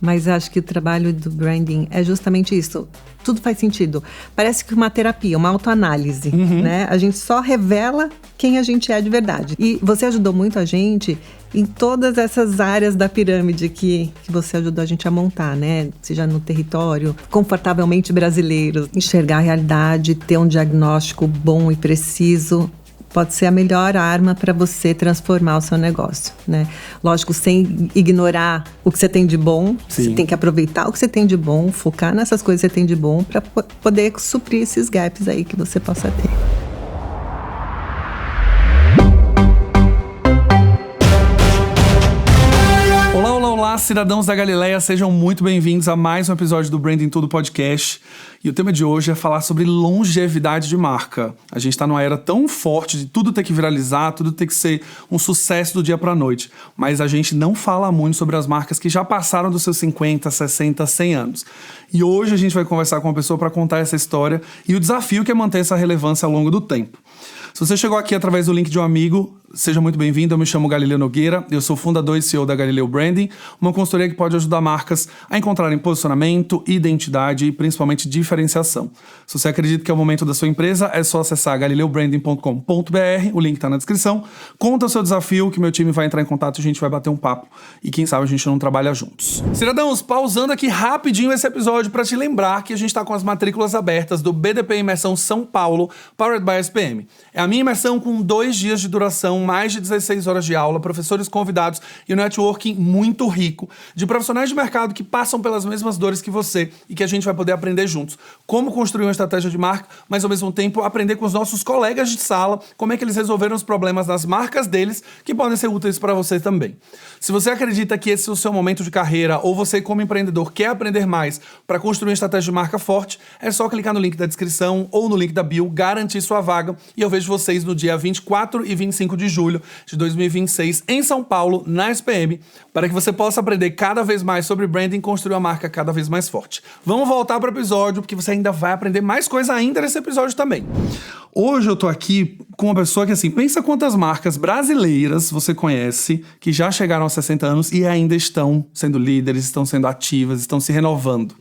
Mas acho que o trabalho do branding é justamente isso. Tudo faz sentido. Parece que uma terapia, uma autoanálise, né? A gente só revela quem a gente é de verdade. E você ajudou muito a gente em todas essas áreas da pirâmide que você ajudou a gente a montar, né? Seja no território, confortavelmente brasileiro. Enxergar a realidade, ter um diagnóstico bom e preciso pode ser a melhor arma para você transformar o seu negócio, né? Lógico, sem ignorar o que você tem de bom. Sim. Você tem que aproveitar o que você tem de bom, focar nessas coisas que você tem de bom para poder suprir esses gaps aí que você possa ter. Olá, cidadãos da Galileia, sejam muito bem-vindos a mais um episódio do Branding Tudo Podcast. E o tema de hoje é falar sobre longevidade de marca. A gente está numa era tão forte de tudo ter que viralizar, tudo ter que ser um sucesso do dia para a noite. Mas a gente não fala muito sobre as marcas que já passaram dos seus 50, 60, 100 anos. E hoje a gente vai conversar com uma pessoa para contar essa história e o desafio que é manter essa relevância ao longo do tempo. Se você chegou aqui através do link de um amigo, seja muito bem-vindo. Eu me chamo Galileu Nogueira, eu sou fundador e CEO da Galileu Branding, uma consultoria que pode ajudar marcas a encontrarem posicionamento, identidade e principalmente diferenciação. Se você acredita que é o momento da sua empresa, é só acessar galileubranding.com.br, o link está na descrição. Conta o seu desafio que meu time vai entrar em contato e a gente vai bater um papo. E quem sabe a gente não trabalha juntos. Cidadãos, pausando aqui rapidinho esse episódio para te lembrar que a gente está com as matrículas abertas do BDP Imersão São Paulo, Powered by SPM. É a minha imersão com 2 dias de duração, mais de 16 horas de aula, professores convidados e um networking muito rico de profissionais de mercado que passam pelas mesmas dores que você e que a gente vai poder aprender juntos. Como construir uma estratégia de marca, mas ao mesmo tempo aprender com os nossos colegas de sala como é que eles resolveram os problemas das marcas deles que podem ser úteis para você também. Se você acredita que esse é o seu momento de carreira ou você como empreendedor quer aprender mais para construir uma estratégia de marca forte, é só clicar no link da descrição ou no link da bio, garantir sua vaga e eu vejo vocês no dia 24 e 25 de julho de 2026 em São Paulo, na SPM, para que você possa aprender cada vez mais sobre branding e construir uma marca cada vez mais forte. Vamos voltar para o episódio, porque você ainda vai aprender mais coisa ainda nesse episódio também. Hoje eu tô aqui com uma pessoa que, assim, pensa quantas marcas brasileiras você conhece que já chegaram aos 60 anos e ainda estão sendo líderes, estão sendo ativas, estão se renovando.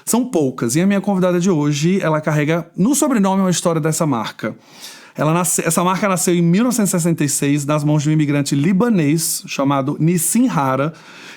São poucas. E a minha convidada de hoje, ela carrega no sobrenome uma história dessa marca. Essa marca nasceu em 1966 nas mãos de um imigrante libanês chamado Nissim Hara,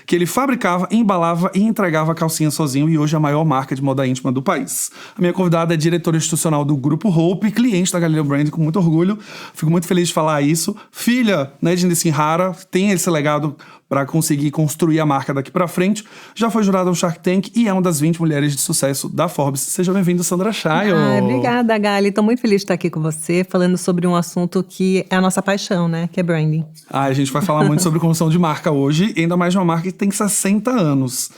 que ele fabricava, embalava e entregava calcinhas sozinho e hoje é a maior marca de moda íntima do país. A minha convidada é diretora institucional do Grupo Hope, cliente da Galileu Branding, com muito orgulho. Fico muito feliz de falar isso. Filha, né, de Nissim Hara, tem esse legado para conseguir construir a marca daqui para frente. Já foi jurada no Shark Tank e é uma das 20 mulheres de sucesso da Forbes. Seja bem-vinda, Sandra Chayo. Obrigada, Gali. Estou muito feliz de estar aqui com você, falando sobre um assunto que é a nossa paixão, né? Que é branding. A gente vai falar muito sobre construção de marca hoje, ainda mais de uma marca que tem 60 anos.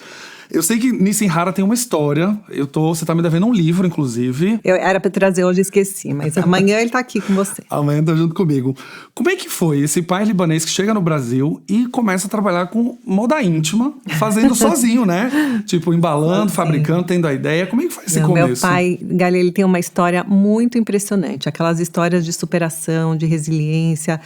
Eu sei que Nissim Hara tem uma história. Você tá me devendo um livro, inclusive. Eu era pra trazer hoje, esqueci. Mas amanhã ele tá aqui com você. Amanhã tá junto comigo. Como é que foi esse pai libanês que chega no Brasil e começa a trabalhar com moda íntima, fazendo sozinho, né? Tipo, embalando, fabricando, tendo a ideia. Como é que foi esse começo? Meu pai, Gali, ele tem uma história muito impressionante. Aquelas histórias de superação, de resiliência.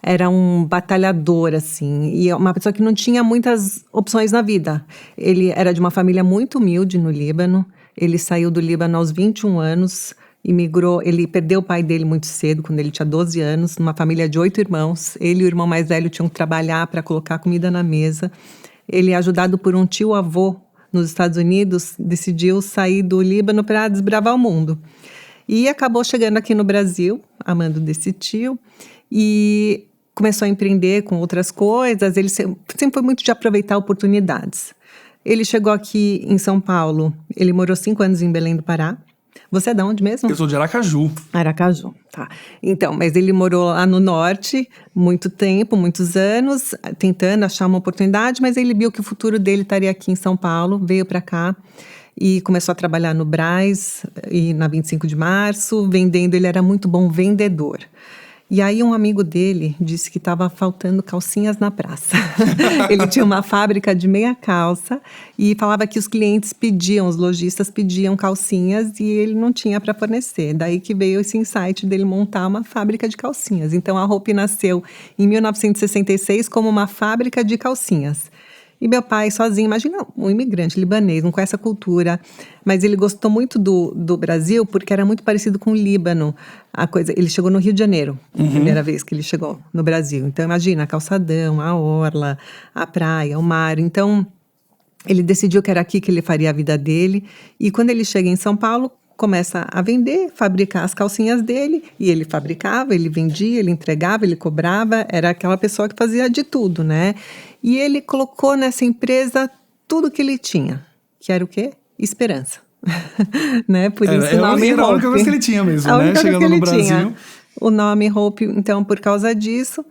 Era um batalhador, assim, e uma pessoa que não tinha muitas opções na vida. Ele era de uma família muito humilde no Líbano. Ele saiu do Líbano aos 21 anos, imigrou. Ele perdeu o pai dele muito cedo, quando ele tinha 12 anos, numa família de 8 irmãos. Ele e o irmão mais velho tinham que trabalhar para colocar comida na mesa. Ele, ajudado por um tio-avô nos Estados Unidos, decidiu sair do Líbano para desbravar o mundo. E acabou chegando aqui no Brasil, amando desse tio, e começou a empreender com outras coisas. Ele sempre foi muito de aproveitar oportunidades. Ele chegou aqui em São Paulo, ele morou 5 anos em Belém do Pará. Você é de onde mesmo? Eu sou de Aracaju. Aracaju, tá. Então, mas ele morou lá no norte, muito tempo, muitos anos, tentando achar uma oportunidade, mas ele viu que o futuro dele estaria aqui em São Paulo, veio para cá e começou a trabalhar no Brás e na 25 de março, vendendo. Ele era muito bom vendedor. E aí um amigo dele disse que estava faltando calcinhas na praça. Ele tinha uma fábrica de meia calça e falava que os clientes pediam, os lojistas pediam calcinhas e ele não tinha para fornecer. Daí que veio esse insight dele montar uma fábrica de calcinhas. Então a Hope nasceu em 1966 como uma fábrica de calcinhas. E meu pai sozinho, imagina um imigrante libanês, não conhece a cultura, mas ele gostou muito do Brasil porque era muito parecido com o Líbano. Ele chegou no Rio de Janeiro, primeira vez que ele chegou no Brasil. Então imagina, a calçadão, a orla, a praia, o mar. Então ele decidiu que era aqui que ele faria a vida dele. E quando ele chega em São Paulo, começa a vender, fabricar as calcinhas dele. E ele fabricava, ele vendia, ele entregava, ele cobrava. Era aquela pessoa que fazia de tudo, né? E ele colocou nessa empresa tudo que ele tinha. Que era o quê? Esperança. Né? Por isso o nome era Hope. a única coisa que ele tinha mesmo, A né? única coisa Chegando que ele no Brasil. tinha. O nome Hope, então, por causa disso.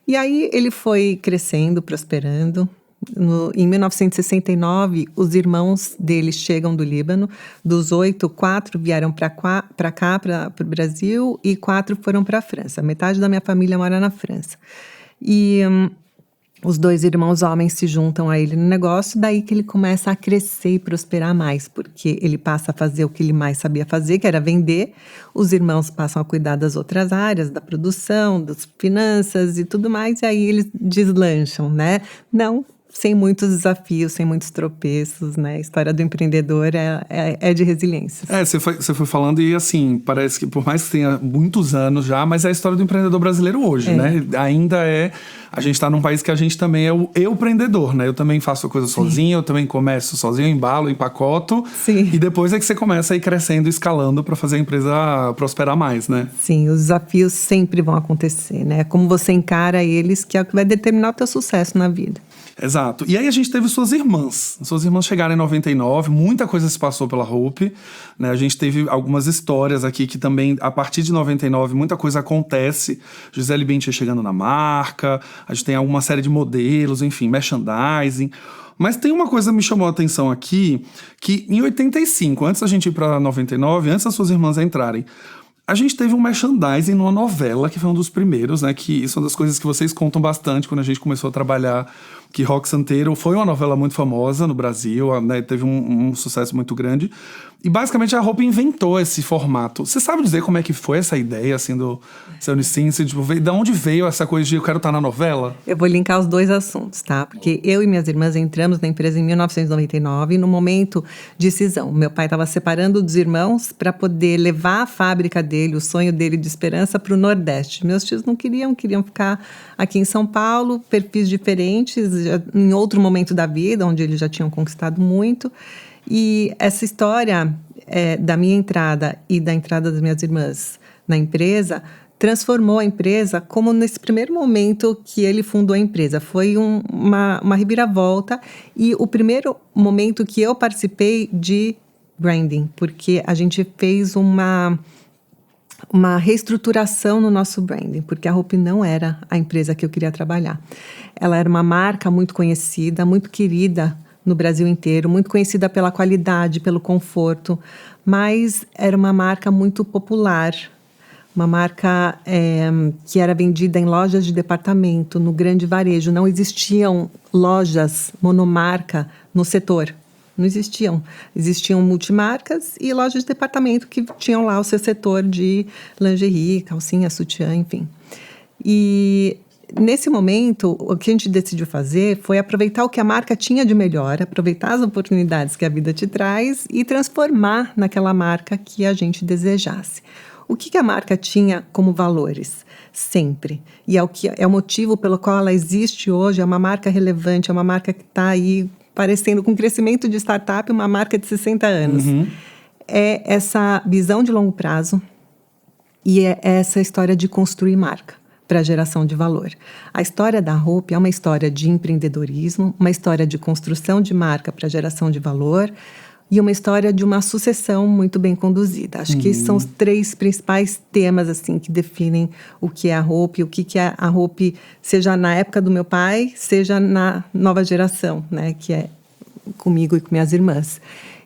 E aí ele foi crescendo, prosperando. Em 1969, os irmãos dele chegam do Líbano. Dos 8, 4 vieram para cá, para o Brasil, e 4 foram para a França. Metade da minha família mora na França. E os 2 irmãos homens se juntam a ele no negócio, daí que ele começa a crescer e prosperar mais, porque ele passa a fazer o que ele mais sabia fazer, que era vender. Os irmãos passam a cuidar das outras áreas, da produção, das finanças e tudo mais, e aí eles deslancham, né? Não sem muitos desafios, sem muitos tropeços, né? A história do empreendedor é de resiliência. Você foi falando e, assim, parece que por mais que tenha muitos anos já, mas é a história do empreendedor brasileiro hoje, né? Ainda a gente tá num país que a gente também é o empreendedor, né? Eu também faço coisa sozinho, eu também começo sozinho, embalo, empacoto. Sim. E depois é que você começa a ir crescendo, escalando para fazer a empresa prosperar mais, né? Sim, os desafios sempre vão acontecer, né? Como você encara eles, que é o que vai determinar o teu sucesso na vida. Exato. E aí a gente teve suas irmãs. Suas irmãs chegaram em 99, muita coisa se passou pela Hope, né? A gente teve algumas histórias aqui que também, a partir de 99, muita coisa acontece. Gisele Bündchen chegando na marca, a gente tem alguma série de modelos, enfim, merchandising. Mas tem uma coisa que me chamou a atenção aqui, que em 85, antes da gente ir para 99, antes das suas irmãs entrarem, a gente teve um merchandising numa novela, que foi um dos primeiros, né? Que isso é uma das coisas que vocês contam bastante quando a gente começou a trabalhar, que Rock Santeiro foi uma novela muito famosa no Brasil, né? Teve um sucesso muito grande. E basicamente a Hope inventou esse formato. Você sabe dizer como é que foi essa ideia, assim, do seu Unicíncio? Tipo, de onde veio essa coisa de eu quero estar na novela? Eu vou linkar os 2 assuntos, tá? Porque eu e minhas irmãs entramos na empresa em 1999, no momento de cisão. Meu pai estava separando dos irmãos para poder levar a fábrica dele, o sonho dele de esperança, para o Nordeste. Meus tios não queriam ficar aqui em São Paulo, perfis diferentes, em outro momento da vida, onde eles já tinham conquistado muito. E essa história da minha entrada e da entrada das minhas irmãs na empresa transformou a empresa como nesse primeiro momento que ele fundou a empresa. Foi uma reviravolta e o primeiro momento que eu participei de branding, porque a gente fez uma reestruturação no nosso branding, porque a Hope não era a empresa que eu queria trabalhar. Ela era uma marca muito conhecida, muito querida no Brasil inteiro, muito conhecida pela qualidade, pelo conforto, mas era uma marca muito popular, uma marca que era vendida em lojas de departamento, no grande varejo. Não existiam lojas monomarca no setor, não existiam. Existiam multimarcas e lojas de departamento que tinham lá o seu setor de lingerie, calcinha, sutiã, enfim. E nesse momento, o que a gente decidiu fazer foi aproveitar o que a marca tinha de melhor, aproveitar as oportunidades que a vida te traz e transformar naquela marca que a gente desejasse. O que a marca tinha como valores? Sempre. E é o motivo pelo qual ela existe hoje, é uma marca relevante, é uma marca que está aí parecendo com crescimento de startup, uma marca de 60 anos. Uhum. É essa visão de longo prazo e é essa história de construir marca para geração de valor. A história da Hope é uma história de empreendedorismo, uma história de construção de marca para geração de valor e uma história de uma sucessão muito bem conduzida. Acho que esses são os 3 principais temas assim, que definem o que é a Hope, o que é a Hope, seja na época do meu pai, seja na nova geração, né, que é comigo e com minhas irmãs.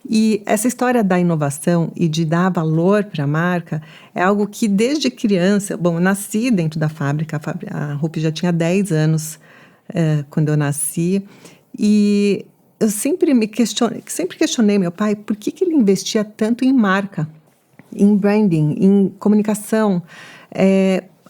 E essa história da inovação e de dar valor para a marca é algo que desde criança... Bom, eu nasci dentro da fábrica, a Hope já tinha 10 anos quando eu nasci. E eu sempre questionei meu pai por que ele investia tanto em marca, em branding, em comunicação.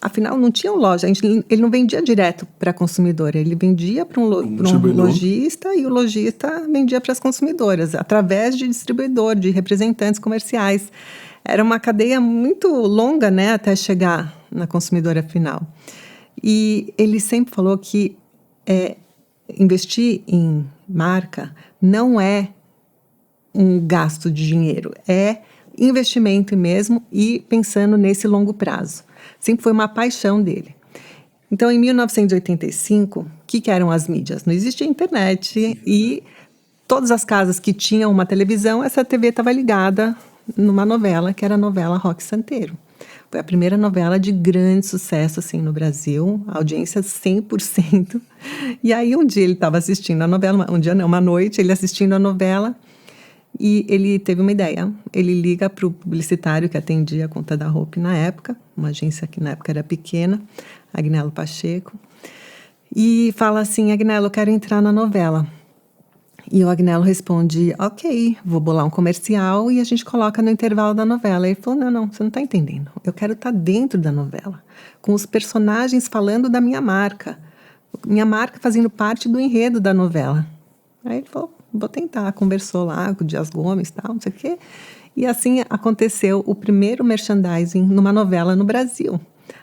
afinal, não tinha loja. Ele não vendia direto para consumidor. Ele vendia para um lojista e o lojista vendia para as consumidoras, através de distribuidor, de representantes comerciais. Era uma cadeia muito longa, né, até chegar na consumidora final. E ele sempre falou que investir em marca não é um gasto de dinheiro, é investimento mesmo e pensando nesse longo prazo. Sempre foi uma paixão dele. Então, em 1985, o que eram as mídias? Não existia internet e todas as casas que tinham uma televisão, essa TV estava ligada numa novela, que era a novela Roque Santeiro. Foi a primeira novela de grande sucesso assim, no Brasil, audiência 100%. E aí um dia ele estava assistindo a novela, uma noite, ele assistindo a novela, e ele teve uma ideia. Ele liga para o publicitário que atendia a Conta da Roupa na época, uma agência que na época era pequena, Agnello Pacheco, e fala assim: Agnello, eu quero entrar na novela. E o Agnello responde: ok, vou bolar um comercial e a gente coloca no intervalo da novela. Ele falou: não, você não está entendendo. Eu quero estar dentro da novela, com os personagens falando da minha marca fazendo parte do enredo da novela. Aí ele falou: vou tentar. Conversou lá com o Dias Gomes, tal, não sei o quê. E assim aconteceu o primeiro merchandising numa novela no Brasil.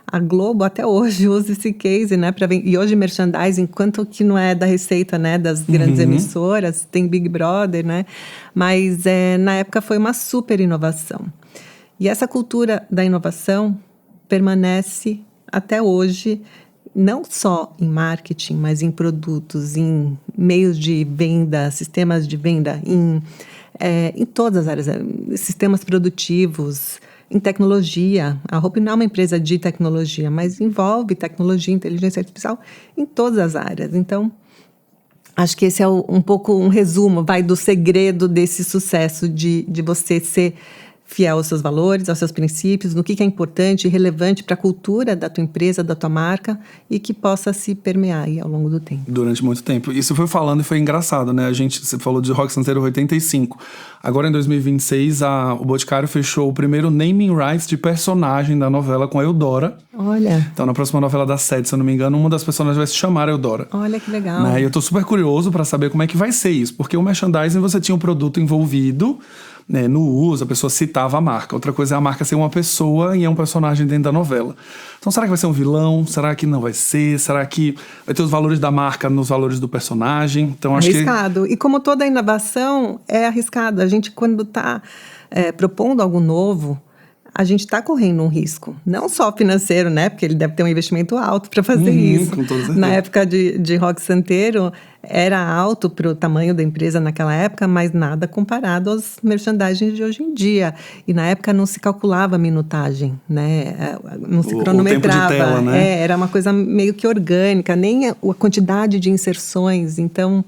A Globo até hoje usa esse case, né? E hoje merchandising, enquanto que não é da receita, né, das grandes emissoras, tem Big Brother, né? Mas na época foi uma super inovação. E essa cultura da inovação permanece até hoje, não só em marketing, mas em produtos, em meios de venda, sistemas de venda, em todas as áreas, sistemas produtivos, em tecnologia. A Hope não é uma empresa de tecnologia, mas envolve tecnologia, inteligência artificial em todas as áreas. Então, acho que esse é um pouco um resumo, do segredo desse sucesso de você ser fiel aos seus valores, aos seus princípios, no que é importante e relevante para a cultura da tua empresa, da tua marca, e que possa se permear aí ao longo do tempo. Durante muito tempo. Isso foi falando e foi engraçado, né? Você falou de Roque Santeiro 85. Agora, em 2026, o Boticário fechou o primeiro naming rights de personagem da novela com a Eudora. Olha. Então, na próxima novela da Sete, se eu não me engano, uma das personagens vai se chamar Eudora. Olha que legal. Né? E eu tô super curioso para saber como é que vai ser isso, porque o merchandising você tinha um produto envolvido, né, no uso, a pessoa citava a marca. Outra coisa é a marca ser uma pessoa e é um personagem dentro da novela. Então, será que vai ser um vilão? Será que não vai ser? Será que vai ter os valores da marca nos valores do personagem? Então, acho arriscado. E como toda inovação, é arriscado. A gente, quando está propondo algo novo, a gente está correndo um risco. Não só financeiro, né? Porque ele deve ter um investimento alto para fazer isso. Com toda certeza. Na época de Roque Santeiro, era alto para o tamanho da empresa naquela época, mas nada comparado aos merchandising de hoje em dia. E na época não se calculava a minutagem, né? Não se cronometrava. O tempo de tela, né? Era uma coisa meio que orgânica, nem a quantidade de inserções. Então,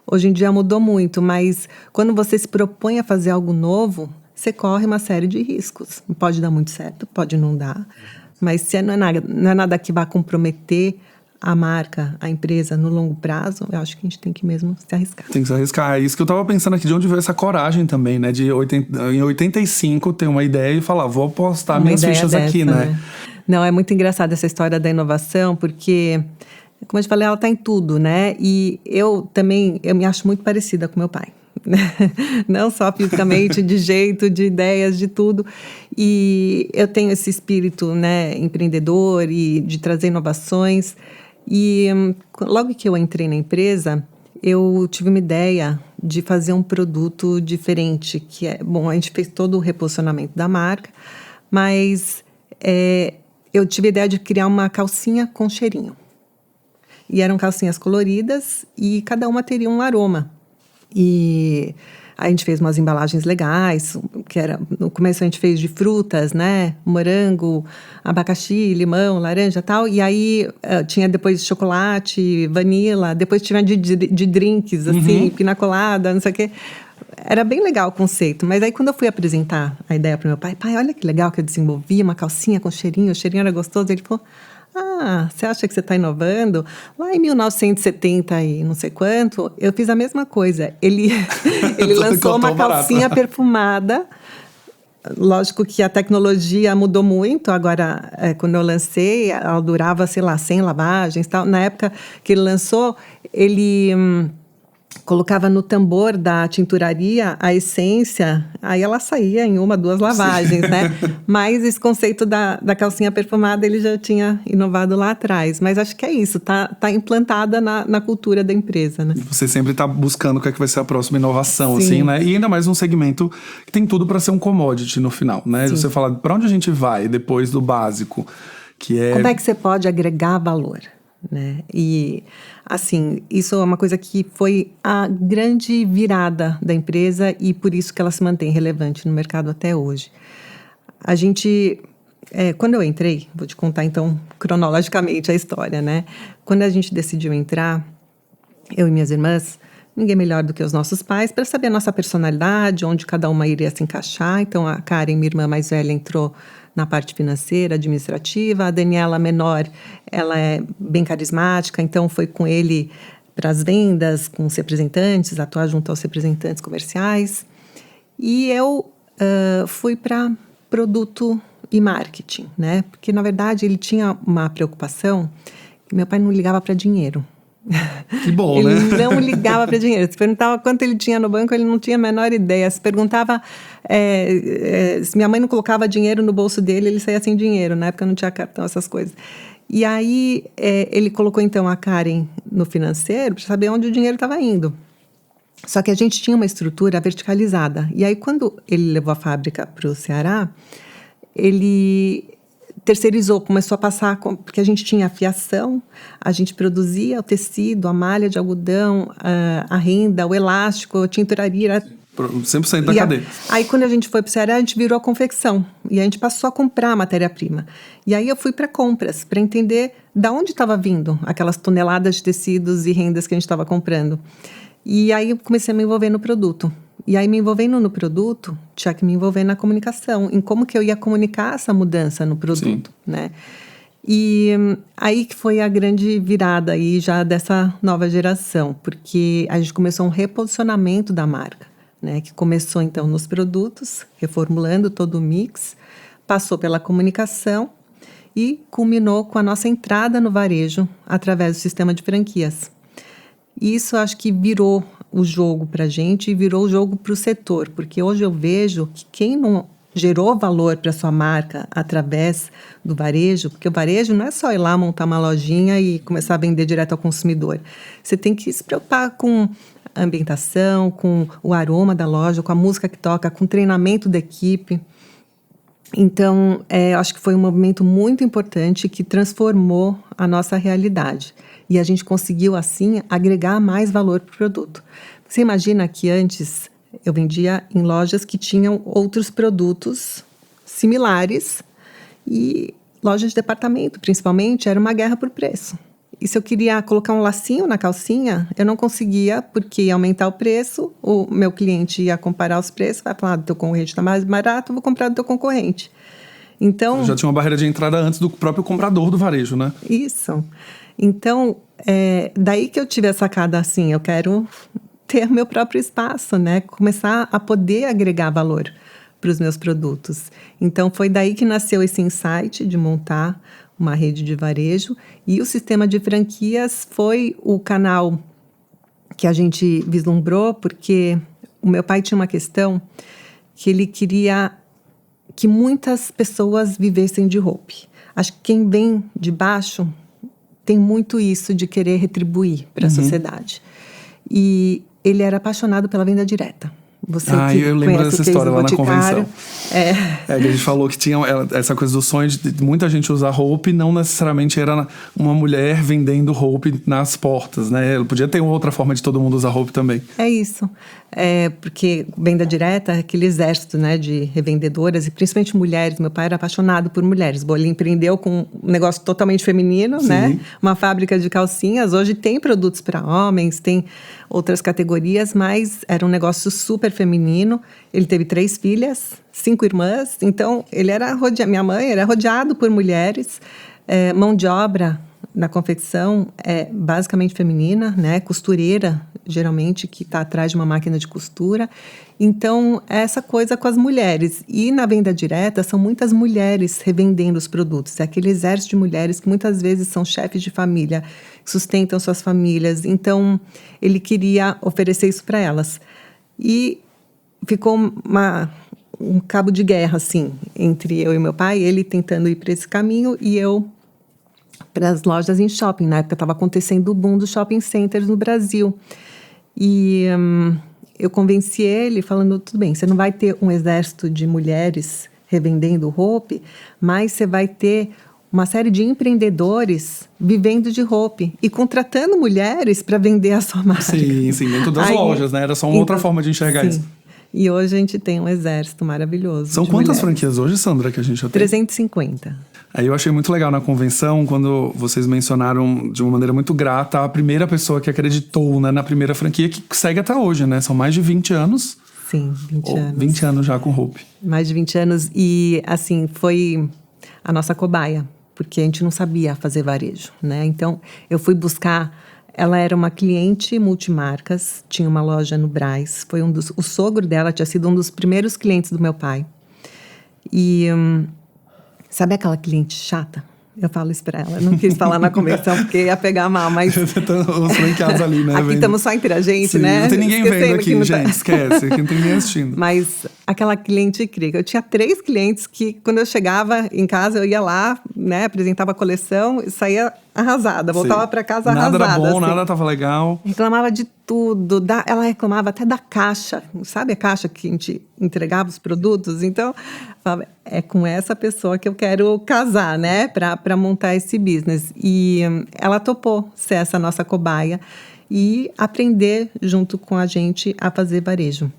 hoje em dia mudou muito, mas quando você se propõe a fazer algo novo, você corre uma série de riscos. Pode dar muito certo, pode não dar. Mas se não é nada que vá comprometer a marca, a empresa no longo prazo, eu acho que a gente tem que mesmo se arriscar. Tem que se arriscar. É isso que eu tava pensando aqui, de onde veio essa coragem também, né? Em 85 ter uma ideia e falar, vou apostar minhas fichas dessa, aqui, né? Não, é muito engraçado essa história da inovação, porque, como eu te falei, ela está em tudo, né? E eu me acho muito parecida com meu pai. Não só fisicamente, de jeito, de ideias, de tudo. E eu tenho esse espírito, né, empreendedor e de trazer inovações. E logo que eu entrei na empresa, eu tive uma ideia de fazer um produto diferente, que a gente fez todo o reposicionamento da marca, mas eu tive a ideia de criar uma calcinha com cheirinho. E eram calcinhas coloridas e cada uma teria um aroma. E a gente fez umas embalagens legais, no começo a gente fez de frutas, né? Morango, abacaxi, limão, laranja e tal. E aí tinha depois chocolate, vanila, depois tinha de drinks, assim, pina colada, não sei o quê. Era bem legal o conceito, mas aí quando eu fui apresentar a ideia para o meu pai, olha que legal que eu desenvolvi uma calcinha com cheirinho, o cheirinho era gostoso, ele falou: você acha que você está inovando? Lá em 1970 e não sei quanto, eu fiz a mesma coisa. Ele lançou uma calcinha perfumada lógico que a tecnologia mudou muito. Agora, quando eu lancei, ela durava, sei lá, 100 lavagens e tal. Na época que ele lançou, ele colocava no tambor da tinturaria a essência, aí ela saía em 1, 2 lavagens, né? Mas esse conceito da calcinha perfumada ele já tinha inovado lá atrás. Mas acho que é isso, tá implantada na cultura da empresa, né? Você sempre está buscando o que vai ser a próxima inovação, Sim. assim, né? E ainda mais num segmento que tem tudo para ser um commodity no final, né? Sim. Você fala, para onde a gente vai depois do básico? Que é... Como é que você pode agregar valor, né? E, assim, isso é uma coisa que foi a grande virada da empresa e por isso que ela se mantém relevante no mercado até hoje. A gente, quando eu entrei, vou te contar então cronologicamente a história, né? Quando a gente decidiu entrar, eu e minhas irmãs, ninguém melhor do que os nossos pais para saber a nossa personalidade, onde cada uma iria se encaixar. Então, a Karen, minha irmã mais velha, entrou na parte financeira, administrativa. A Daniela, menor, ela é bem carismática, então foi com ele para as vendas, com os representantes, atuar junto aos representantes comerciais. E eu fui para produto e marketing, né? Porque, na verdade, ele tinha uma preocupação que meu pai não ligava para dinheiro. Que bom, ele né? não ligava para dinheiro. Se perguntava quanto ele tinha no banco, ele não tinha a menor ideia. Se perguntava se minha mãe não colocava dinheiro no bolso dele, ele saía sem dinheiro. Na época não tinha cartão, essas coisas. E aí ele colocou então a Karen no financeiro para saber onde o dinheiro estava indo. Só que a gente tinha uma estrutura verticalizada. E aí quando ele levou a fábrica para o Ceará, ele terceirizou, começou a passar, porque a gente tinha a fiação, a gente produzia o tecido, a malha de algodão, a renda, o elástico, a tinturaria. 100% da cadeia. Aí, quando a gente foi para o Ceará, a gente virou a confecção. E a gente passou a comprar a matéria-prima. E aí eu fui para compras, para entender de onde estava vindo aquelas toneladas de tecidos e rendas que a gente estava comprando. E aí eu comecei a me envolver no produto. E aí, me envolvendo no produto, tinha que me envolver na comunicação, em como que eu ia comunicar essa mudança no produto, né? E aí que foi a grande virada aí já dessa nova geração, porque a gente começou um reposicionamento da marca, né? Que começou, então, nos produtos, reformulando todo o mix, passou pela comunicação e culminou com a nossa entrada no varejo através do sistema de franquias. E isso acho que virou o jogo para a gente e virou o jogo para o setor, porque hoje eu vejo que quem não gerou valor para sua marca através do varejo, porque o varejo não é só ir lá montar uma lojinha e começar a vender direto ao consumidor. Você tem que se preocupar com a ambientação, com o aroma da loja, com a música que toca, com o treinamento da equipe. Então, acho que foi um movimento muito importante que transformou a nossa realidade. E a gente conseguiu, assim, agregar mais valor para o produto. Você imagina que antes eu vendia em lojas que tinham outros produtos similares e lojas de departamento, principalmente, era uma guerra por preço. E se eu queria colocar um lacinho na calcinha, eu não conseguia, porque ia aumentar o preço, o meu cliente ia comparar os preços, vai falar, do teu concorrente está mais barato, eu vou comprar do teu concorrente. Então, já tinha uma barreira de entrada antes do próprio comprador do varejo, né? Isso. Então, daí que eu tive a sacada assim, eu quero ter meu próprio espaço, né? Começar a poder agregar valor para os meus produtos. Então, foi daí que nasceu esse insight de montar uma rede de varejo, e o sistema de franquias foi o canal que a gente vislumbrou, porque o meu pai tinha uma questão que ele queria que muitas pessoas vivessem de roupa. Acho que quem vem de baixo tem muito isso de querer retribuir para a sociedade. E ele era apaixonado pela venda direta. Você que eu lembro dessa história lá na convenção. Que a gente falou que tinha essa coisa do sonho de muita gente usar roupa e não necessariamente era uma mulher vendendo roupa nas portas, né? Podia ter outra forma de todo mundo usar roupa também. É isso. Porque venda direta é aquele exército, né, de revendedoras, e principalmente mulheres. Meu pai era apaixonado por mulheres. Bom, ele empreendeu com um negócio totalmente feminino, né? Uma fábrica de calcinhas. Hoje tem produtos para homens, tem outras categorias, mas era um negócio super feminino. Ele teve 3 filhas, 5 irmãs. Então, ele era minha mãe era rodeado por mulheres. Mão de obra na confecção é basicamente feminina, né? Costureira, geralmente, que está atrás de uma máquina de costura. Então, é essa coisa com as mulheres. E na venda direta, são muitas mulheres revendendo os produtos. É aquele exército de mulheres que muitas vezes são chefes de família, que sustentam suas famílias. Então, ele queria oferecer isso para elas. E ficou um cabo de guerra, assim, entre eu e meu pai. Ele tentando ir para esse caminho e eu para as lojas em shopping. Na época estava acontecendo o boom dos shopping centers no Brasil. E eu convenci ele falando, tudo bem, você não vai ter um exército de mulheres revendendo roupa, mas você vai ter uma série de empreendedores vivendo de roupa e contratando mulheres para vender a sua marca. Sim, dentro das lojas, né? Era só uma outra forma de enxergar sim. isso. E hoje a gente tem um exército maravilhoso. São quantas franquias hoje, Sandra, que a gente já tem? 350. Aí eu achei muito legal na convenção, quando vocês mencionaram de uma maneira muito grata a primeira pessoa que acreditou, né, na primeira franquia, que segue até hoje, né? São mais de 20 anos. Sim, 20 anos. 20 anos já com Hope. Mais de 20 anos. E, assim, foi a nossa cobaia, porque a gente não sabia fazer varejo, né? Então, eu fui buscar... Ela era uma cliente multimarcas, tinha uma loja no Brás. O sogro dela tinha sido um dos primeiros clientes do meu pai. E sabe aquela cliente chata? Eu falo isso pra ela. Eu não quis falar na convenção porque ia pegar mal, mas... Os franqueados ali, né? Aqui estamos só entre a gente, sim, né? Não tem ninguém vendo aqui, gente. Tá... Esquece, aqui não tem ninguém assistindo. Mas aquela cliente incrível. Eu tinha 3 clientes que, quando eu chegava em casa, eu ia lá, né? Apresentava a coleção e saía arrasada. Voltava para casa arrasada. Nada era bom, assim. Nada tava legal. Reclamava de tudo. Ela reclamava até da caixa. Sabe a caixa que a gente entregava os produtos? Então, falava, é com essa pessoa que eu quero casar, né? Para montar esse business. E ela topou ser essa nossa cobaia e aprender junto com a gente a fazer varejo.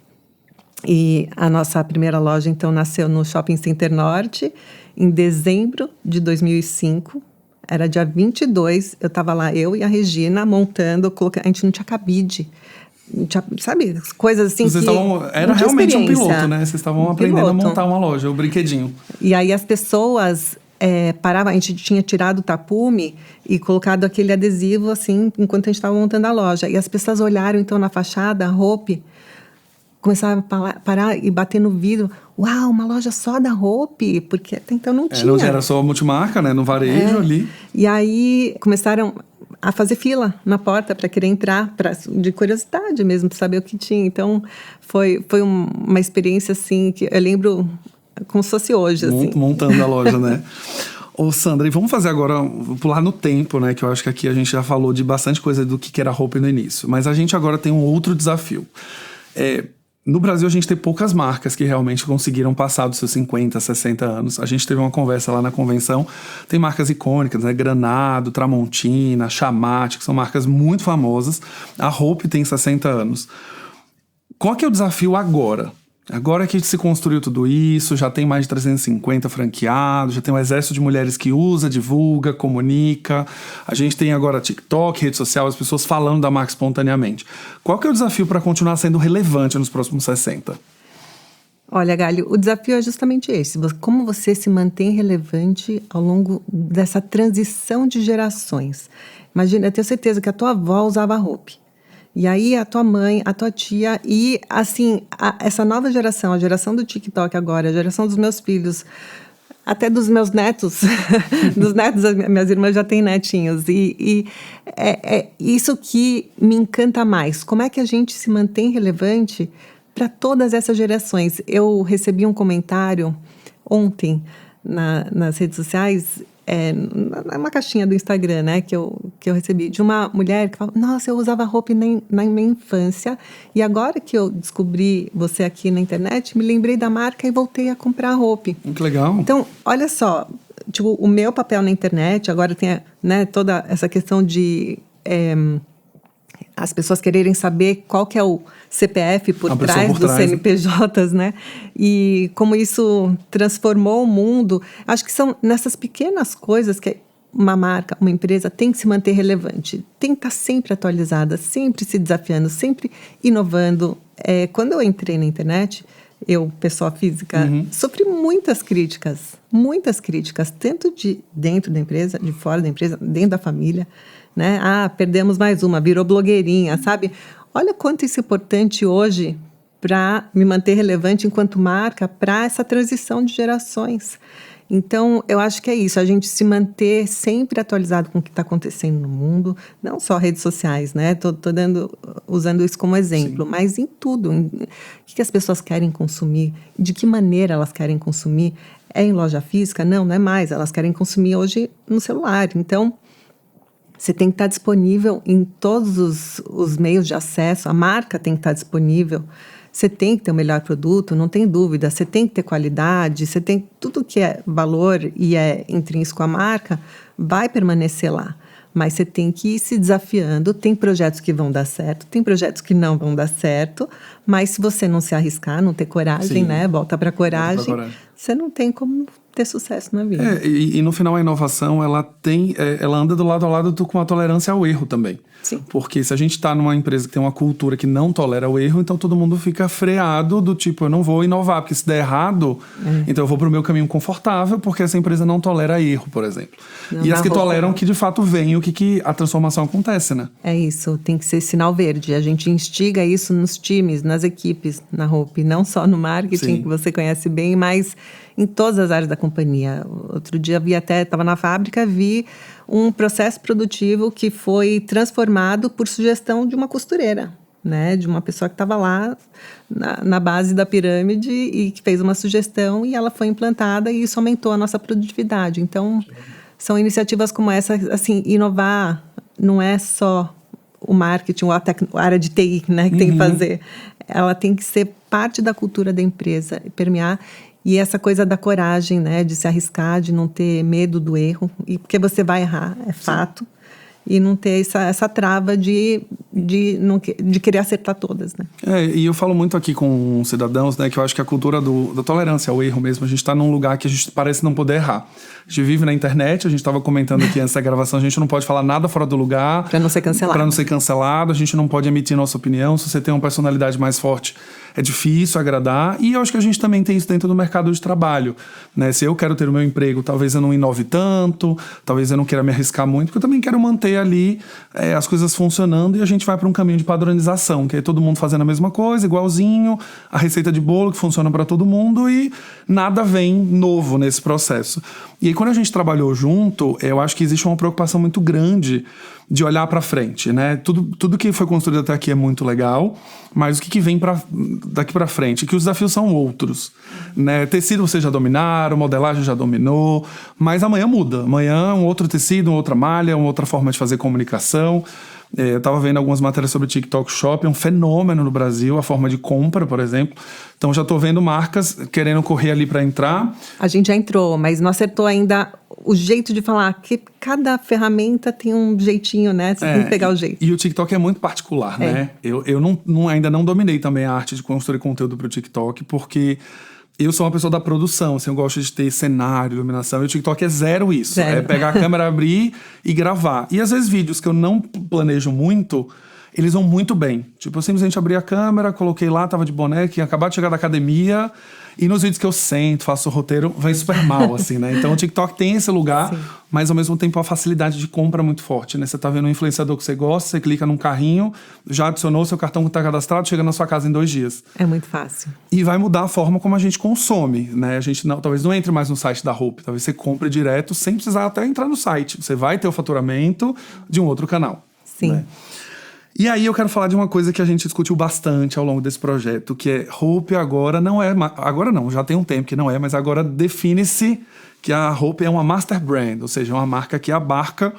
E a nossa primeira loja, então, nasceu no Shopping Center Norte, em dezembro de 2005. Era dia 22, eu estava lá, eu e a Regina, montando, a gente não tinha cabide. Sabe, coisas assim Vocês que... Era realmente um piloto, né? Vocês estavam aprendendo a montar uma loja, o brinquedinho. E aí as pessoas paravam, a gente tinha tirado o tapume e colocado aquele adesivo, assim, enquanto a gente estava montando a loja. E as pessoas olharam, então, na fachada, a Hope, começaram a parar e bater no vidro. Uau, uma loja só da Hope, porque até então não tinha. Não era só multimarca, né? No varejo ali. E aí começaram a fazer fila na porta para querer entrar, de curiosidade mesmo, para saber o que tinha. Então, foi uma experiência, assim, que eu lembro como se fosse hoje, assim. Montando a loja, né? Ô, Sandra, e vamos fazer agora, pular no tempo, né? Que eu acho que aqui a gente já falou de bastante coisa do que era a Hope no início. Mas a gente agora tem um outro desafio. No Brasil, a gente tem poucas marcas que realmente conseguiram passar dos seus 50, 60 anos. A gente teve uma conversa lá na convenção. Tem marcas icônicas, né? Granado, Tramontina, Chamate, que são marcas muito famosas. A Hope tem 60 anos. Qual que é o desafio agora? Agora que se construiu tudo isso, já tem mais de 350 franqueados, já tem um exército de mulheres que usa, divulga, comunica. A gente tem agora TikTok, rede social, as pessoas falando da marca espontaneamente. Qual que é o desafio para continuar sendo relevante nos próximos 60? Olha, Galho, o desafio é justamente esse. Como você se mantém relevante ao longo dessa transição de gerações. Imagina, eu tenho certeza que a tua avó usava Hope. E aí a tua mãe, a tua tia e, assim, essa nova geração, a geração do TikTok agora, a geração dos meus filhos, até dos meus netos, dos netos das minhas irmãs já têm netinhos. E é isso que me encanta mais. Como é que a gente se mantém relevante para todas essas gerações? Eu recebi um comentário ontem nas redes sociais, uma caixinha do Instagram, né, que eu recebi, de uma mulher que falou, nossa, eu usava Hope na minha infância, e agora que eu descobri você aqui na internet, me lembrei da marca e voltei a comprar Hope. Que legal. Então, olha só, tipo, o meu papel na internet, agora tem, né, toda essa questão de... as pessoas quererem saber qual que é o CPF por trás dos CNPJs, né? E como isso transformou o mundo. Acho que são nessas pequenas coisas que uma marca, uma empresa tem que se manter relevante. Tem que estar sempre atualizada, sempre se desafiando, sempre inovando. Quando eu entrei na internet, eu, pessoa física, sofri muitas críticas, tanto de dentro da empresa, de fora da empresa, dentro da família, né? Ah, perdemos mais uma, virou blogueirinha, sabe? Olha quanto isso é importante hoje para me manter relevante enquanto marca para essa transição de gerações. Então, eu acho que é isso, a gente se manter sempre atualizado com o que está acontecendo no mundo, não só redes sociais, né? Tô usando isso como exemplo, sim, mas em tudo. O que as pessoas querem consumir, de que maneira elas querem consumir. É em loja física? Não é mais. Elas querem consumir hoje no celular. Então, você tem que estar disponível em todos os meios de acesso, a marca tem que estar disponível. Você tem que ter o melhor produto, não tem dúvida. Você tem que ter qualidade, você tem tudo que é valor e é intrínseco à marca, vai permanecer lá. Mas você tem que ir se desafiando. Tem projetos que vão dar certo, tem projetos que não vão dar certo. Mas se você não se arriscar, não ter coragem, sim, né? Volta para coragem. Você não tem como ter sucesso na vida. E no final a inovação, ela anda do lado a lado com a tolerância ao erro também. Sim. Porque se a gente está numa empresa que tem uma cultura que não tolera o erro, então todo mundo fica freado do tipo, eu não vou inovar, porque se der errado, então eu vou para o meu caminho confortável, porque essa empresa não tolera erro, por exemplo. E as que toleram que de fato veem o que a transformação acontece, né? É isso, tem que ser sinal verde. A gente instiga isso nos times, nas equipes, na Hope, não só no marketing, sim, que você conhece bem, mas em todas as áreas da companhia. Outro dia estava na fábrica, vi um processo produtivo que foi transformado por sugestão de uma costureira, né? De uma pessoa que estava lá na base da pirâmide e que fez uma sugestão e ela foi implantada e isso aumentou a nossa produtividade. Então, são iniciativas como essa, assim, inovar não é só o marketing, a área de TI, né, que tem que fazer. Ela tem que ser parte da cultura da empresa, permear. E essa coisa da coragem, né, de se arriscar, de não ter medo do erro, e porque você vai errar, é fato, sim, e não ter essa trava de querer acertar todas, né? E eu falo muito aqui com cidadãos, né, que eu acho que a cultura da tolerância ao erro mesmo, a gente está num lugar que a gente parece não poder errar. A gente vive na internet, a gente estava comentando aqui antes da gravação, a gente não pode falar nada fora do lugar. Para não ser cancelado. Para não ser cancelado, a gente não pode emitir nossa opinião. Se você tem uma personalidade mais forte, é difícil agradar. E eu acho que a gente também tem isso dentro do mercado de trabalho, né? Se eu quero ter o meu emprego, talvez eu não inove tanto, talvez eu não queira me arriscar muito, porque eu também quero manter ali as coisas funcionando e a gente vai para um caminho de padronização, que é todo mundo fazendo a mesma coisa, igualzinho, a receita de bolo que funciona para todo mundo e nada vem novo nesse processo. E aí, quando a gente trabalhou junto, eu acho que existe uma preocupação muito grande de olhar para frente, né? Tudo que foi construído até aqui é muito legal, mas o que vem daqui para frente? Que os desafios são outros, né? Tecido vocês já dominaram, modelagem já dominou, mas amanhã muda. Amanhã um outro tecido, uma outra malha, uma outra forma de fazer comunicação. Eu estava vendo algumas matérias sobre o TikTok Shop, é um fenômeno no Brasil, a forma de compra, por exemplo. Então já estou vendo marcas querendo correr ali para entrar. A gente já entrou, mas não acertou ainda o jeito de falar, que cada ferramenta tem um jeitinho, né? Você tem que pegar o jeito. E o TikTok é muito particular, né? Eu ainda não dominei também a arte de construir conteúdo para o TikTok, porque eu sou uma pessoa da produção, assim, eu gosto de ter cenário, iluminação, e o TikTok é zero isso. Zero. É pegar a câmera, abrir e gravar. E às vezes vídeos que eu não planejo muito, eles vão muito bem. Tipo, eu simplesmente abri a câmera, coloquei lá, tava de boné, que ia acabar de chegar da academia, e nos vídeos que eu sento, faço o roteiro, vem super mal, assim, né? Então o TikTok tem esse lugar, sim, mas ao mesmo tempo a facilidade de compra é muito forte, né? Você tá vendo um influenciador que você gosta, você clica num carrinho, já adicionou, seu cartão tá cadastrado, chega na sua casa em 2 dias. É muito fácil. E vai mudar a forma como a gente consome, né? A gente talvez não entre mais no site da Hope, talvez você compre direto sem precisar até entrar no site. Você vai ter o faturamento de um outro canal. Sim. Né? E aí eu quero falar de uma coisa que a gente discutiu bastante ao longo desse projeto, que é Hope agora não é... Agora não, já tem um tempo que não é, mas agora define-se que a Hope é uma master brand, ou seja, uma marca que abarca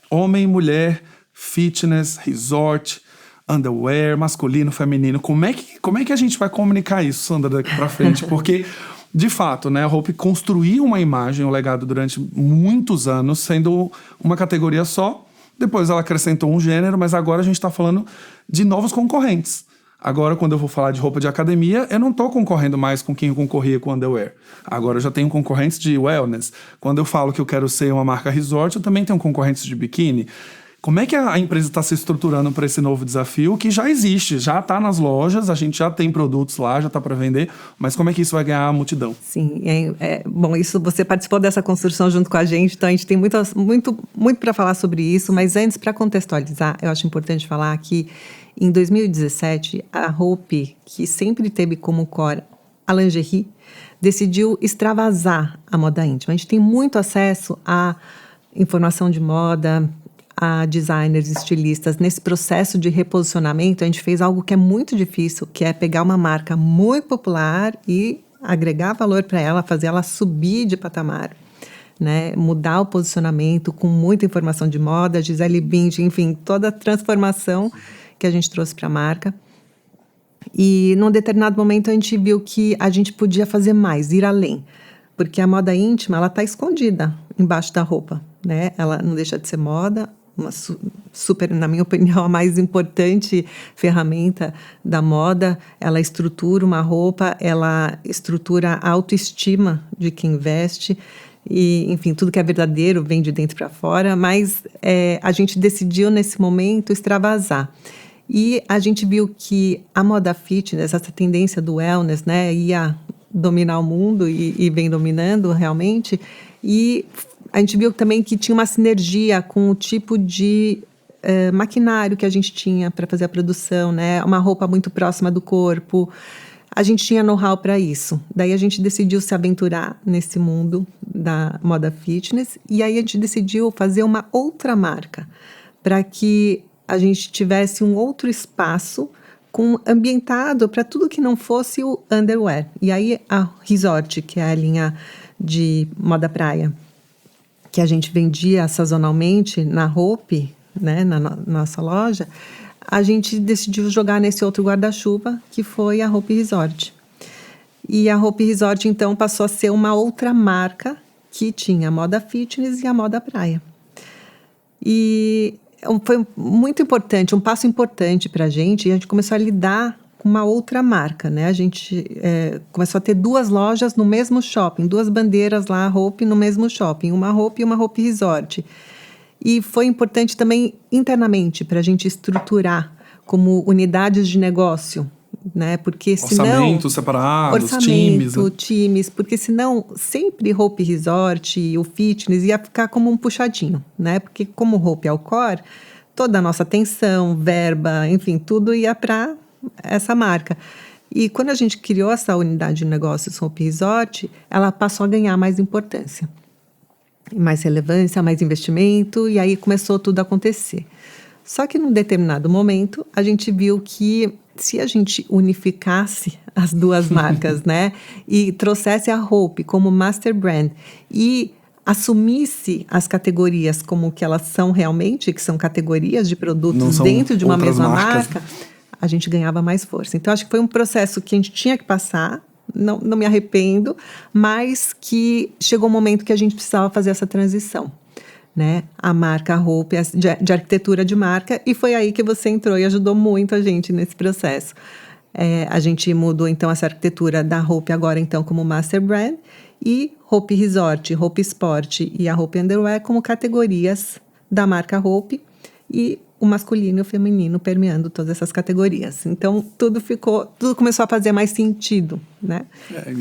homem, mulher, fitness, resort, underwear, masculino, feminino. Como é que a gente vai comunicar isso, Sandra, daqui pra frente? Porque, de fato, né, a Hope construiu uma imagem, um legado durante muitos anos, sendo uma categoria só. Depois ela acrescentou um gênero, mas agora a gente está falando de novos concorrentes. Agora, quando eu vou falar de roupa de academia, eu não estou concorrendo mais com quem eu concorria com underwear. Agora eu já tenho concorrentes de wellness. Quando eu falo que eu quero ser uma marca resort, eu também tenho concorrentes de biquíni. Como é que a empresa está se estruturando para esse novo desafio que já existe, já está nas lojas, a gente já tem produtos lá, já está para vender, mas como é que isso vai ganhar a multidão? Sim, bom, isso você participou dessa construção junto com a gente, então a gente tem muito para falar sobre isso, mas antes, para contextualizar, eu acho importante falar que em 2017, a Hope, que sempre teve como core a lingerie, decidiu extravasar a moda íntima. A gente tem muito acesso à informação de moda, a designers, estilistas. Nesse processo de reposicionamento, a gente fez algo que é muito difícil, que é pegar uma marca muito popular e agregar valor para ela, fazer ela subir de patamar, né? Mudar o posicionamento com muita informação de moda, Gisele Bündchen, enfim, toda a transformação que a gente trouxe para a marca. E num determinado momento a gente viu que a gente podia fazer mais, ir além, porque a moda íntima, ela está escondida embaixo da roupa, né? Ela não deixa de ser moda, uma super, na minha opinião, a mais importante ferramenta da moda. Ela estrutura uma roupa, ela estrutura a autoestima de quem veste e, enfim, tudo que é verdadeiro vem de dentro para fora, mas a gente decidiu nesse momento extravasar. E a gente viu que a moda fitness, essa tendência do wellness, né, ia dominar o mundo e vem dominando realmente. E a gente viu também que tinha uma sinergia com o tipo de maquinário que a gente tinha para fazer a produção, né, uma roupa muito próxima do corpo. A gente tinha know-how para isso. Daí a gente decidiu se aventurar nesse mundo da moda fitness e aí a gente decidiu fazer uma outra marca para que a gente tivesse um outro espaço ambientado para tudo que não fosse o underwear. E aí a Resort, que é a linha de moda praia, que a gente vendia sazonalmente na Hope, né, na nossa loja, a gente decidiu jogar nesse outro guarda-chuva, que foi a Hope Resort. E a Hope Resort, então, passou a ser uma outra marca que tinha a moda fitness e a moda praia. E foi muito importante, um passo importante para a gente, e a gente começou a lidar com uma outra marca, né? A gente começou a ter 2 lojas no mesmo shopping, 2 bandeiras lá, a Hope no mesmo shopping, uma Hope e uma Hope Resort. E foi importante também internamente para a gente estruturar como unidades de negócio, né? Porque senão Orçamento separados, times, né? times, porque senão sempre Hope Resort e o fitness ia ficar como um puxadinho, né? Porque como Hope é o core, toda a nossa atenção, verba, enfim, tudo ia para essa marca. E quando a gente criou essa unidade de negócios Hope Resort, ela passou a ganhar mais importância, mais relevância, mais investimento, e aí começou tudo a acontecer. Só que num determinado momento, a gente viu que se a gente unificasse as 2 marcas, né, e trouxesse a Hope como master brand e assumisse as categorias como que elas são realmente, que são categorias de produtos dentro de uma mesma marca, a gente ganhava mais força. Então, acho que foi um processo que a gente tinha que passar, não me arrependo, mas que chegou um momento que a gente precisava fazer essa transição, né? A marca Hope de arquitetura de marca, e foi aí que você entrou e ajudou muito a gente nesse processo. A gente mudou então essa arquitetura da Hope agora então como master brand e Hope Resort, Hope Sport e a Hope Underwear como categorias da marca Hope e o masculino e o feminino permeando todas essas categorias. Então, tudo começou a fazer mais sentido, né?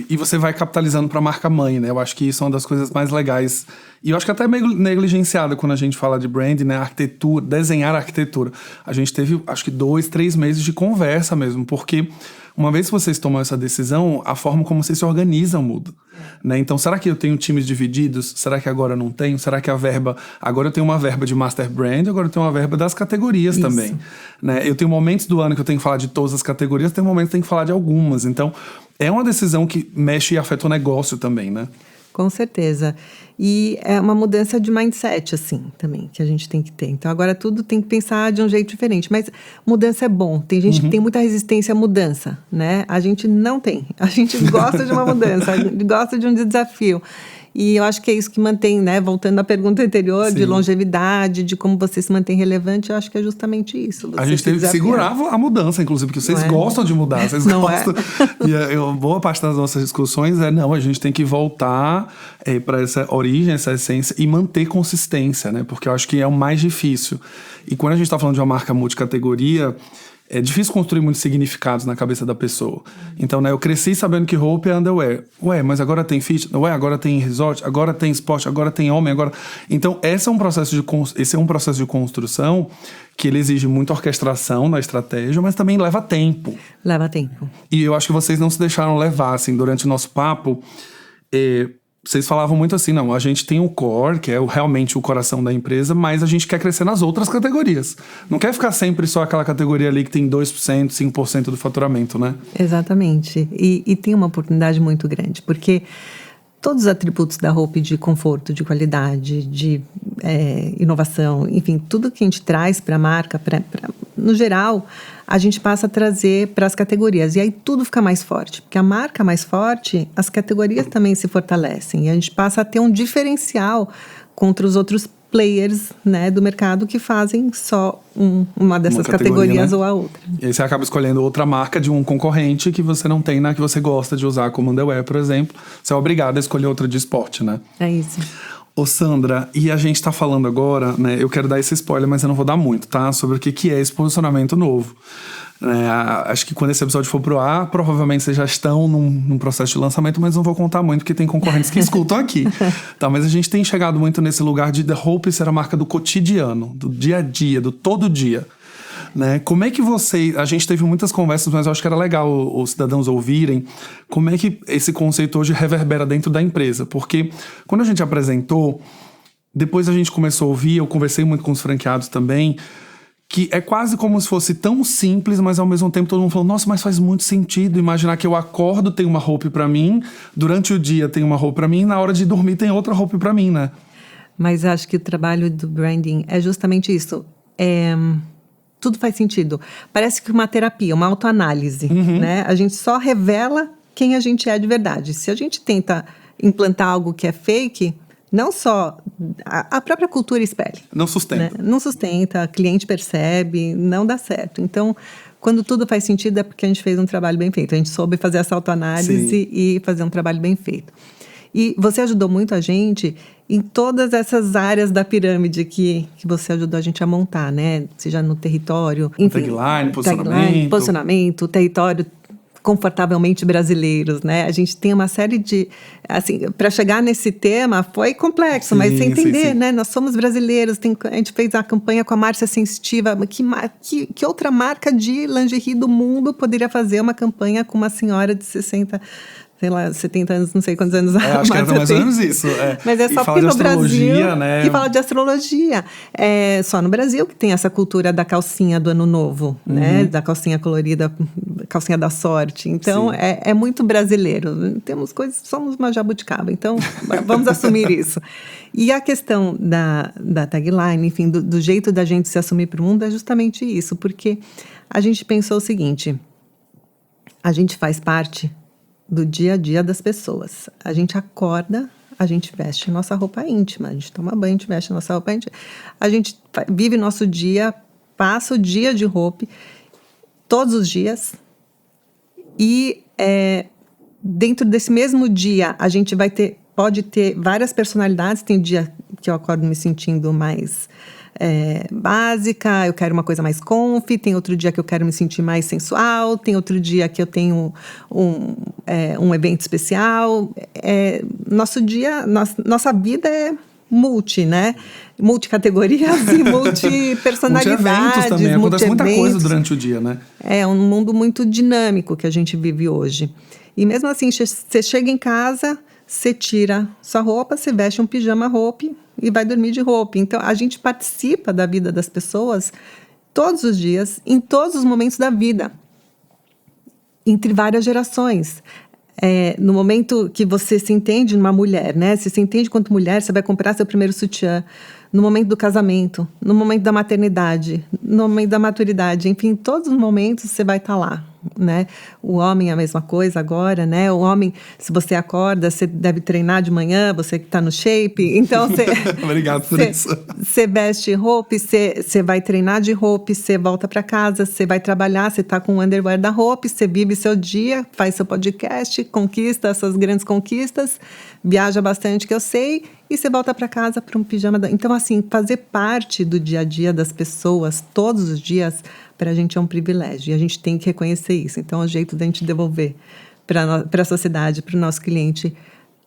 E você vai capitalizando para a marca mãe, né? Eu acho que isso é uma das coisas mais legais. E eu acho que até meio negligenciada quando a gente fala de brand, né? Arquitetura, desenhar a arquitetura. A gente teve, acho que 2, 3 meses de conversa mesmo, porque uma vez que vocês tomam essa decisão, a forma como vocês se organizam muda. Né? Então, será que eu tenho times divididos? Será que agora não tenho? Será que a verba... Agora eu tenho uma verba de master brand, agora eu tenho uma verba das categorias também. Né? Eu tenho momentos do ano que eu tenho que falar de todas as categorias, tem momentos que eu tenho que falar de algumas. Então, é uma decisão que mexe e afeta o negócio também, né? Com certeza. E é uma mudança de mindset, assim, também, que a gente tem que ter. Então, agora tudo tem que pensar de um jeito diferente. Mas mudança é bom. Tem gente que tem muita resistência à mudança, né? A gente não tem. A gente gosta de uma mudança, a gente gosta de um desafio. E eu acho que é isso que mantém, né? Voltando à pergunta anterior, Sim. de longevidade, de como você se mantém relevante, eu acho que é justamente isso. A gente teve que segurar a mudança, inclusive, porque vocês gostam de mudar, vocês Não gostam. E boa parte das nossas discussões não, a gente tem que voltar para essa origem, essa essência e manter consistência, né? Porque eu acho que é o mais difícil. E quando a gente está falando de uma marca multicategoria, é difícil construir muitos significados na cabeça da pessoa. Então, né, eu cresci sabendo que roupa é underwear. Ué, mas agora tem fit? Ué, agora tem resort? Agora tem esporte? Agora tem homem? Agora... Então, esse é um processo de construção que ele exige muita orquestração na estratégia, mas também leva tempo. Leva tempo. E eu acho que vocês não se deixaram levar, assim, durante o nosso papo. Vocês falavam muito assim, não, a gente tem o core, que é realmente o coração da empresa, mas a gente quer crescer nas outras categorias. Não quer ficar sempre só aquela categoria ali que tem 2%, 5% do faturamento, né? Exatamente. E tem uma oportunidade muito grande, porque todos os atributos da roupa de conforto, de qualidade, de inovação, enfim, tudo que a gente traz para a marca, no geral, a gente passa a trazer para as categorias. E aí tudo fica mais forte. Porque a marca mais forte, as categorias também se fortalecem. E a gente passa a ter um diferencial contra os outros players, né, do mercado que fazem só uma dessas categorias, né? Ou a outra. E aí você acaba escolhendo outra marca de um concorrente que você não tem, né, que você gosta de usar como underwear, por exemplo. Você é obrigado a escolher outra de esporte, né? É isso. Ô Sandra, e a gente tá falando agora, né, eu quero dar esse spoiler, mas eu não vou dar muito, tá? Sobre o que é esse posicionamento novo. Acho que quando esse episódio for pro ar, provavelmente vocês já estão num processo de lançamento, mas não vou contar muito, porque tem concorrentes que escutam aqui. Tá, mas a gente tem chegado muito nesse lugar de The Hope ser a marca do cotidiano, do dia a dia, do todo dia. Né? Como é que a gente teve muitas conversas, mas eu acho que era legal os cidadãos ouvirem como é que esse conceito hoje reverbera dentro da empresa, porque quando a gente apresentou, depois a gente começou a ouvir, eu conversei muito com os franqueados também, que é quase como se fosse tão simples, mas ao mesmo tempo todo mundo falou, nossa, mas faz muito sentido imaginar que eu acordo, tem uma roupa pra mim, durante o dia tem uma roupa pra mim, e na hora de dormir tem outra roupa pra mim, né? Mas acho que o trabalho do branding é justamente isso. Tudo faz sentido. Parece que uma terapia, uma autoanálise, né? A gente só revela quem a gente é de verdade. Se a gente tenta implantar algo que é fake, não só a própria cultura espelha. Não sustenta. Né? Não sustenta, o cliente percebe, não dá certo. Então, quando tudo faz sentido é porque a gente fez um trabalho bem feito. A gente soube fazer essa autoanálise e fazer um trabalho bem feito. E você ajudou muito a gente em todas essas áreas da pirâmide que você ajudou a gente a montar, né? Seja no território, enfim, posicionamento, território confortavelmente brasileiros, né? A gente tem uma série de... Assim, para chegar nesse tema foi complexo, mas você entender, né? Nós somos brasileiros, a gente fez a campanha com a Márcia Sensitiva. Que outra marca de lingerie do mundo poderia fazer uma campanha com uma senhora de 60... sei lá, 70 anos, não sei quantos anos acho que era mais ou menos isso. Mas é só porque no Brasil... Né? Que fala de astrologia. É só no Brasil que tem essa cultura da calcinha do Ano Novo, né? Da calcinha colorida, calcinha da sorte. Então, é muito brasileiro. Temos coisas... Somos uma jabuticaba. Então, vamos assumir isso. E a questão da tagline, enfim, do jeito da gente se assumir para o mundo é justamente isso. Porque a gente pensou o seguinte... A gente faz parte... do dia a dia das pessoas. A gente acorda, a gente veste nossa roupa íntima, a gente toma banho, a gente veste nossa roupa íntima, a gente vive nosso dia, passa o dia de roupa, todos os dias, e dentro desse mesmo dia, a gente pode ter várias personalidades. Tem dia que eu acordo me sentindo mais... básica, eu quero uma coisa mais comfy, tem outro dia que eu quero me sentir mais sensual, tem outro dia que eu tenho um evento especial. Nosso dia, nossa vida é né? Multicategorias e multipersonalidades. Multi-eventos também, acontece muita coisa durante o dia, né? É um mundo muito dinâmico que a gente vive hoje. E mesmo assim, você chega em casa, você tira sua roupa, você veste um pijama roupa e vai dormir de roupa. Então, a gente participa da vida das pessoas todos os dias, em todos os momentos da vida, entre várias gerações. No momento que você se entende numa mulher, né? Você se entende quanto mulher, você vai comprar seu primeiro sutiã. no momento do casamento, no momento da maternidade, no momento da maturidade, enfim, todos os momentos você vai estar lá, né? O homem é a mesma coisa agora, né? O homem, se você acorda, você deve treinar de manhã, você que está no shape, então você... Obrigado por isso. Você veste roupa, você vai treinar de roupa, você volta para casa, você vai trabalhar, você está com o underwear da roupa, você vive seu dia, faz seu podcast, conquista essas grandes conquistas, viaja bastante, que eu sei, e você volta para casa para um pijama. Então, assim, fazer parte do dia a dia das pessoas, todos os dias, para a gente é um privilégio. E a gente tem que reconhecer isso. Então, é o jeito da gente devolver para a sociedade, para o nosso cliente,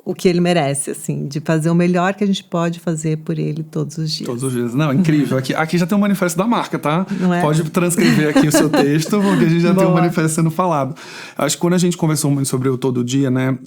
o que ele merece, assim, de fazer o melhor que a gente pode fazer por ele todos os dias. Todos os dias. Não, incrível. Aqui já tem um manifesto da marca, tá? Não é? Pode transcrever aqui o seu texto, porque a gente já tem um manifesto sendo falado. Acho que quando a gente conversou muito sobre o Todo Dia, né,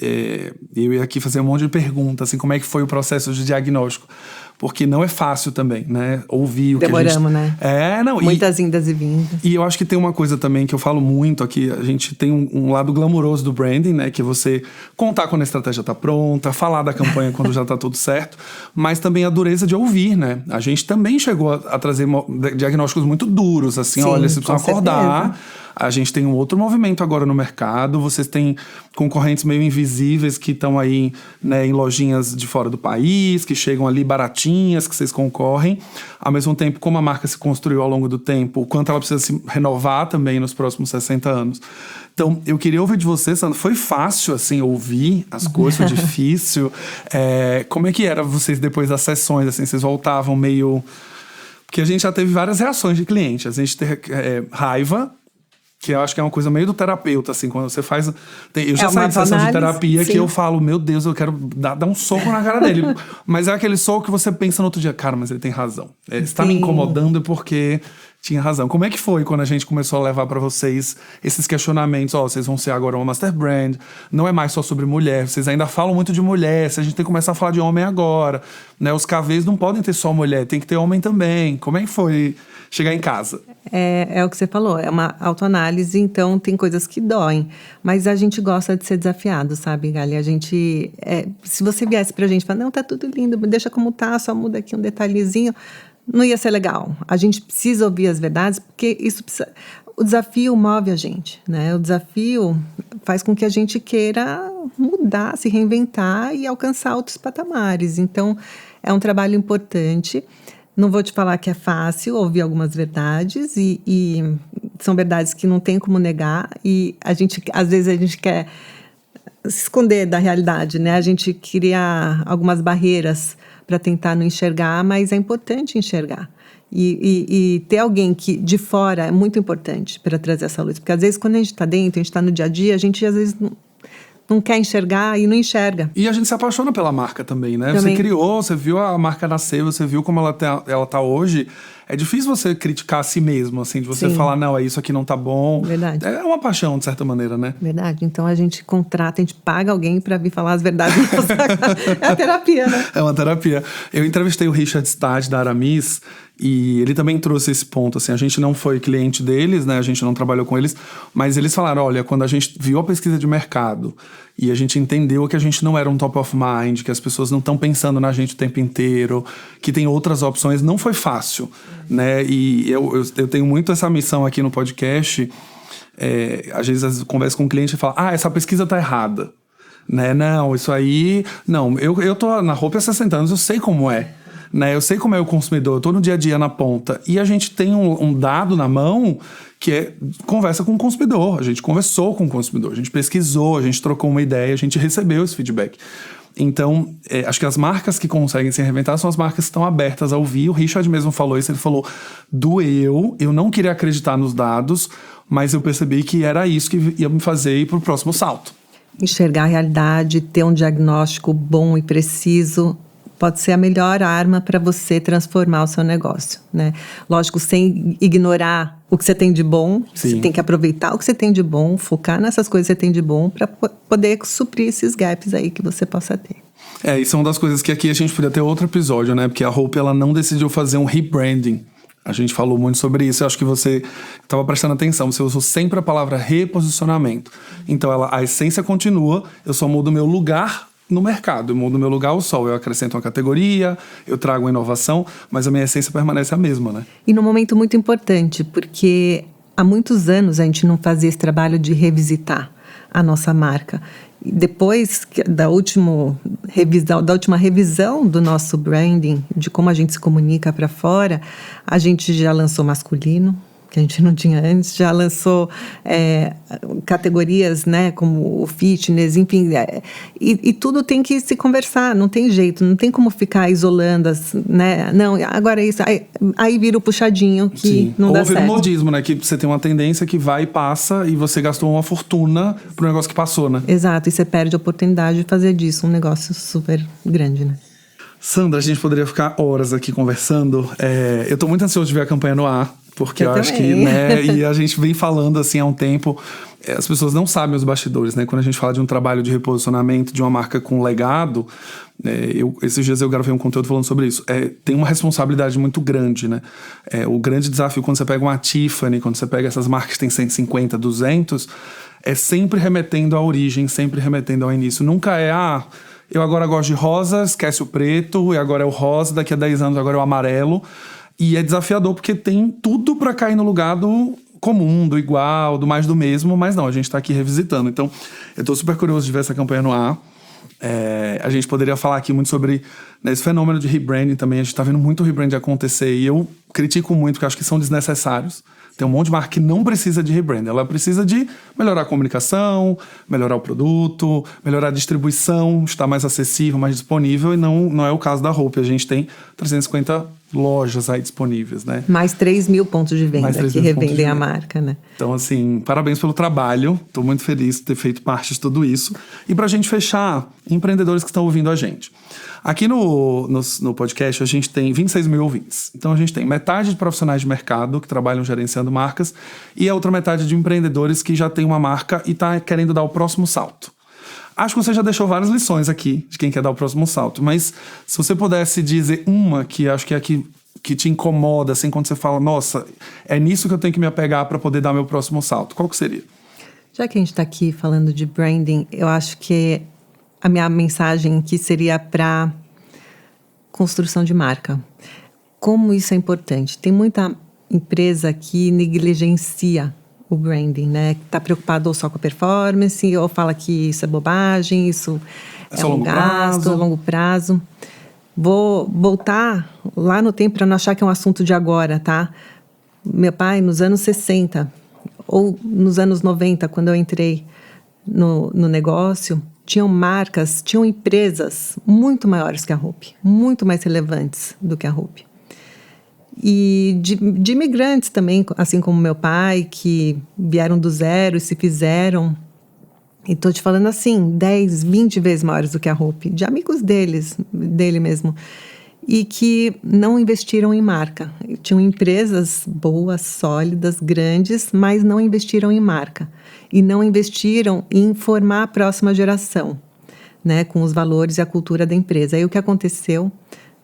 eu ia aqui fazer um monte de perguntas, assim, como é que foi o processo de diagnóstico? Porque não é fácil também, né? Ouvir o Demoramos, que a gente... né? Não. Muitas indas e vindas. E eu acho que tem uma coisa também que eu falo muito aqui, a gente tem um lado glamouroso do branding, né? Que é você contar quando a estratégia está pronta, falar da campanha quando já está tudo certo, mas também a dureza de ouvir, né? A gente também chegou a trazer diagnósticos muito duros, assim, sim, olha, você precisa acordar. Certeza. A gente tem um outro movimento agora no mercado, vocês têm concorrentes meio invisíveis que estão aí, né, em lojinhas de fora do país, que chegam ali baratinhas, que vocês concorrem. Ao mesmo tempo, como a marca se construiu ao longo do tempo, o quanto ela precisa se renovar também nos próximos 60 anos. Então, eu queria ouvir de você, Sandra, foi fácil, assim, ouvir as coisas, foi difícil? Como é que era vocês depois das sessões, assim, vocês voltavam meio... Porque a gente já teve várias reações de cliente. A gente teve raiva, que eu acho que é uma coisa meio do terapeuta, assim, quando você faz... Eu já saí de sessão de terapia, sim, que eu falo, meu Deus, eu quero dar um soco na cara dele. Mas é aquele soco que você pensa no outro dia, cara, mas ele tem razão. Está me incomodando porque tinha razão. Como é que foi quando a gente começou a levar para vocês esses questionamentos? Vocês vão ser agora uma master brand, não é mais só sobre mulher, vocês ainda falam muito de mulher, se a gente tem que começar a falar de homem agora, né? Os KVs não podem ter só mulher, tem que ter homem também. Como é que foi chegar em casa? É o que você falou, é uma autoanálise, então tem coisas que doem. Mas a gente gosta de ser desafiado, sabe, Gali? A gente, se você viesse pra gente e falar, não, tá tudo lindo, deixa como tá, só muda aqui um detalhezinho, não ia ser legal. A gente precisa ouvir as verdades, porque isso precisa... O desafio move a gente, né? O desafio faz com que a gente queira mudar, se reinventar e alcançar outros patamares. Então, é um trabalho importante. Não vou te falar que é fácil ouvir algumas verdades e são verdades que não tem como negar e às vezes a gente quer se esconder da realidade, né? A gente cria algumas barreiras para tentar não enxergar, mas é importante enxergar. E ter alguém que de fora é muito importante para trazer essa luz, porque às vezes quando a gente está dentro, a gente está no dia a dia, a gente às vezes não quer enxergar e não enxerga. E a gente se apaixona pela marca também, né? Também. Você criou, você viu a marca nascer, você viu como ela tá hoje. É difícil você criticar a si mesmo, assim, de você falar, não, isso aqui não tá bom. Verdade. É uma paixão, de certa maneira, né? Verdade. Então a gente contrata, a gente paga alguém para vir falar as verdades. É a terapia, né? É uma terapia. Eu entrevistei o Richard Stade, da Aramis, e ele também trouxe esse ponto, assim, a gente não foi cliente deles, né, a gente não trabalhou com eles, mas eles falaram, olha, quando a gente viu a pesquisa de mercado e a gente entendeu que a gente não era um top of mind, que as pessoas não estão pensando na gente o tempo inteiro, que tem outras opções, não foi fácil, né, e eu tenho muito essa missão aqui no podcast, às vezes eu converso com um cliente e falo, essa pesquisa tá errada, né, não, isso aí, não, eu tô na roupa há 60 anos, eu sei como é. Né, eu sei como é o consumidor, eu estou no dia a dia na ponta. E a gente tem um dado na mão que conversa com o consumidor. A gente conversou com o consumidor, a gente pesquisou, a gente trocou uma ideia, a gente recebeu esse feedback. Então, acho que as marcas que conseguem se reinventar são as marcas que estão abertas a ouvir. O Richard mesmo falou isso, ele falou, doeu, eu não queria acreditar nos dados, mas eu percebi que era isso que ia me fazer ir para o próximo salto. Enxergar a realidade, ter um diagnóstico bom e preciso pode ser a melhor arma para você transformar o seu negócio, né? Lógico, sem ignorar o que você tem de bom. Sim. Você tem que aproveitar o que você tem de bom, focar nessas coisas que você tem de bom para poder suprir esses gaps aí que você possa ter. Isso é uma das coisas que aqui a gente podia ter outro episódio, né? Porque a Hope, ela não decidiu fazer um rebranding. A gente falou muito sobre isso, eu acho que você estava prestando atenção, você usou sempre a palavra reposicionamento. Então, a essência continua, eu só mudo o meu lugar no mercado. Eu mudo meu lugar ao sol. Eu acrescento uma categoria, eu trago uma inovação, mas a minha essência permanece a mesma, né? E num momento muito importante, porque há muitos anos a gente não fazia esse trabalho de revisitar a nossa marca. E depois da última revisão do nosso branding, de como a gente se comunica para fora, a gente já lançou masculino, que a gente não tinha antes, já lançou categorias, né, como o fitness, enfim, e tudo tem que se conversar, não tem jeito, não tem como ficar isolando, né, não, agora é isso, aí vira o puxadinho que Sim. não dá certo. Ou vira um modismo, né, que você tem uma tendência que vai e passa e você gastou uma fortuna pro negócio que passou, né? Exato, e você perde a oportunidade de fazer disso um negócio super grande, né? Sandra, a gente poderia ficar horas aqui conversando, eu tô muito ansioso de ver a campanha no ar, porque eu acho que, né, e a gente vem falando assim há um tempo, as pessoas não sabem os bastidores, né, quando a gente fala de um trabalho de reposicionamento de uma marca com legado, esses dias eu gravei um conteúdo falando sobre isso, tem uma responsabilidade muito grande, né, o grande desafio quando você pega uma Tiffany, quando você pega essas marcas que tem 150, 200, é sempre remetendo à origem, sempre remetendo ao início, nunca eu agora gosto de rosa, esquece o preto, e agora é o rosa, daqui a 10 anos agora é o amarelo. E é desafiador porque tem tudo para cair no lugar do comum, do igual, do mais do mesmo, mas não, a gente tá aqui revisitando. Então, eu tô super curioso de ver essa campanha no ar. A gente poderia falar aqui muito sobre, né, esse fenômeno de rebranding também. A gente tá vendo muito rebranding acontecer e eu critico muito porque acho que são desnecessários. Tem um monte de marca que não precisa de rebranding. Ela precisa de melhorar a comunicação, melhorar o produto, melhorar a distribuição, estar mais acessível, mais disponível. E não é o caso da Hope. A gente tem 350 lojas aí disponíveis, né? Mais 3.000 pontos de venda que revendem a marca, né? Então, assim, parabéns pelo trabalho. Estou muito feliz de ter feito parte de tudo isso. E para a gente fechar, empreendedores que estão ouvindo a gente. Aqui no podcast a gente tem 26 mil ouvintes. Então a gente tem metade de profissionais de mercado que trabalham gerenciando marcas e a outra metade de empreendedores que já tem uma marca e está querendo dar o próximo salto. Acho que você já deixou várias lições aqui de quem quer dar o próximo salto, mas se você pudesse dizer uma que acho que é a que te incomoda, assim, quando você fala, nossa, é nisso que eu tenho que me apegar para poder dar meu próximo salto, qual que seria? Já que a gente está aqui falando de branding, eu acho que a minha mensagem aqui seria para construção de marca. Como isso é importante. Tem muita empresa que negligencia o branding, né? Está preocupado ou só com a performance, ou fala que isso é bobagem, isso é um gasto a longo prazo. Vou voltar lá no tempo para não achar que é um assunto de agora, tá? Meu pai, nos anos 60, ou nos anos 90, quando eu entrei no negócio, tinham empresas muito maiores que a Hope, muito mais relevantes do que a Hope. E de imigrantes também, assim como meu pai, que vieram do zero e se fizeram, e estou te falando assim, 10, 20 vezes maiores do que a Hope, de amigos dele mesmo, e que não investiram em marca. Tinham empresas boas, sólidas, grandes, mas não investiram em marca. E não investiram em formar a próxima geração, né, com os valores e a cultura da empresa. Aí o que aconteceu?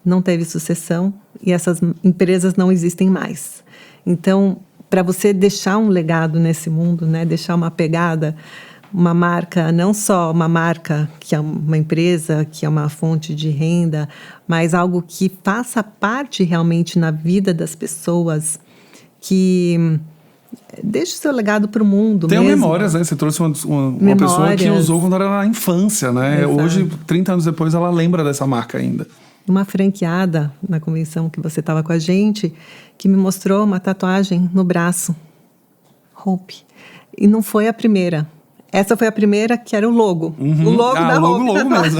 Não teve sucessão e essas empresas não existem mais. Então, para você deixar um legado nesse mundo, né, deixar uma pegada, uma marca, não só uma marca que é uma empresa, que é uma fonte de renda, mas algo que faça parte realmente na vida das pessoas, que deixe o seu legado para o mundo. Tem mesmo. Memórias, né? Você trouxe uma pessoa que usou quando era na infância, né? Exato. Hoje, 30 anos depois, ela lembra dessa marca ainda. Uma franqueada na convenção que você estava com a gente, que me mostrou uma tatuagem no braço. Hope. E não foi a primeira. Essa foi a primeira, que era o logo. Uhum. O logo da Hope. O logo mesmo.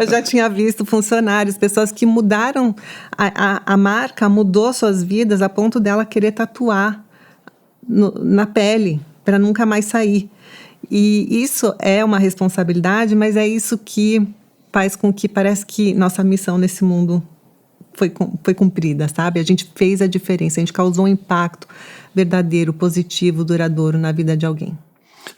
Eu já tinha visto funcionários, pessoas que mudaram, a marca mudou suas vidas a ponto dela querer tatuar na pele, para nunca mais sair. E isso é uma responsabilidade, mas é isso que faz com que parece que nossa missão nesse mundo foi cumprida, sabe? A gente fez a diferença, a gente causou um impacto verdadeiro, positivo, duradouro na vida de alguém.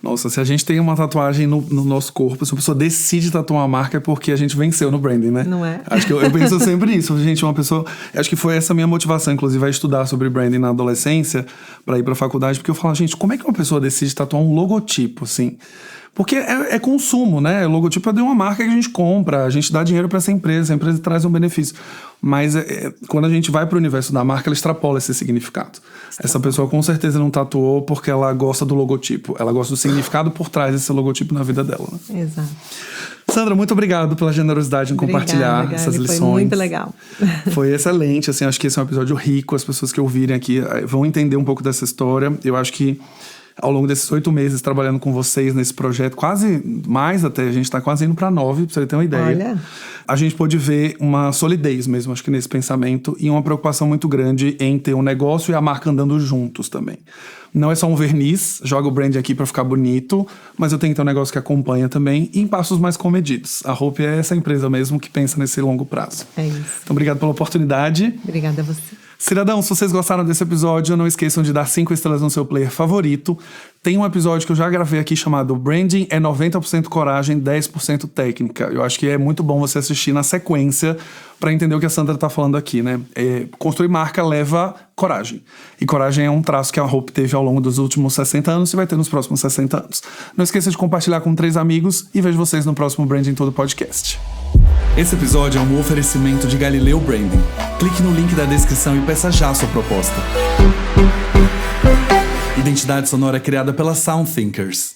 Nossa, se a gente tem uma tatuagem no nosso corpo, se uma pessoa decide tatuar uma marca, é porque a gente venceu no branding, né? Não é? Acho que eu penso sempre nisso. Gente, uma pessoa... Acho que foi essa minha motivação, inclusive, a estudar sobre branding na adolescência, para ir para a faculdade, porque eu falo, gente, como é que uma pessoa decide tatuar um logotipo, assim? Porque é consumo, né? O logotipo é de uma marca que a gente compra, a gente dá dinheiro para essa empresa, a empresa traz um benefício. Mas quando a gente vai para o universo da marca, ela extrapola esse significado. Essa pessoa com certeza não tatuou porque ela gosta do logotipo. Ela gosta do significado por trás desse logotipo na vida dela. Né? Exato. Sandra, muito obrigado pela generosidade em compartilhar essas lições. Foi muito legal. Foi excelente, assim, acho que esse é um episódio rico. As pessoas que ouvirem aqui vão entender um pouco dessa história. Eu acho que ao longo desses 8 meses trabalhando com vocês nesse projeto, quase mais até, a gente tá quase indo para 9, pra você ter uma ideia. Olha. A gente pôde ver uma solidez mesmo, acho que nesse pensamento, e uma preocupação muito grande em ter um negócio e a marca andando juntos também. Não é só um verniz, joga o brand aqui para ficar bonito, mas eu tenho que ter um negócio que acompanha também e em passos mais comedidos. A Hope é essa empresa mesmo que pensa nesse longo prazo. É isso. Então, obrigado pela oportunidade. Obrigada a você. Cidadãos, se vocês gostaram desse episódio, não esqueçam de dar 5 estrelas no seu player favorito. Tem um episódio que eu já gravei aqui chamado Branding é 90% coragem, 10% técnica. Eu acho que é muito bom você assistir na sequência para entender o que a Sandra tá falando aqui, né? Construir marca leva coragem. E coragem é um traço que a Hope teve ao longo dos últimos 60 anos e vai ter nos próximos 60 anos. Não esqueça de compartilhar com 3 amigos e vejo vocês no próximo Branding Todo Podcast. Esse episódio é um oferecimento de Galileu Branding. Clique no link da descrição e peça já a sua proposta. Identidade sonora criada pela Sound Thinkers.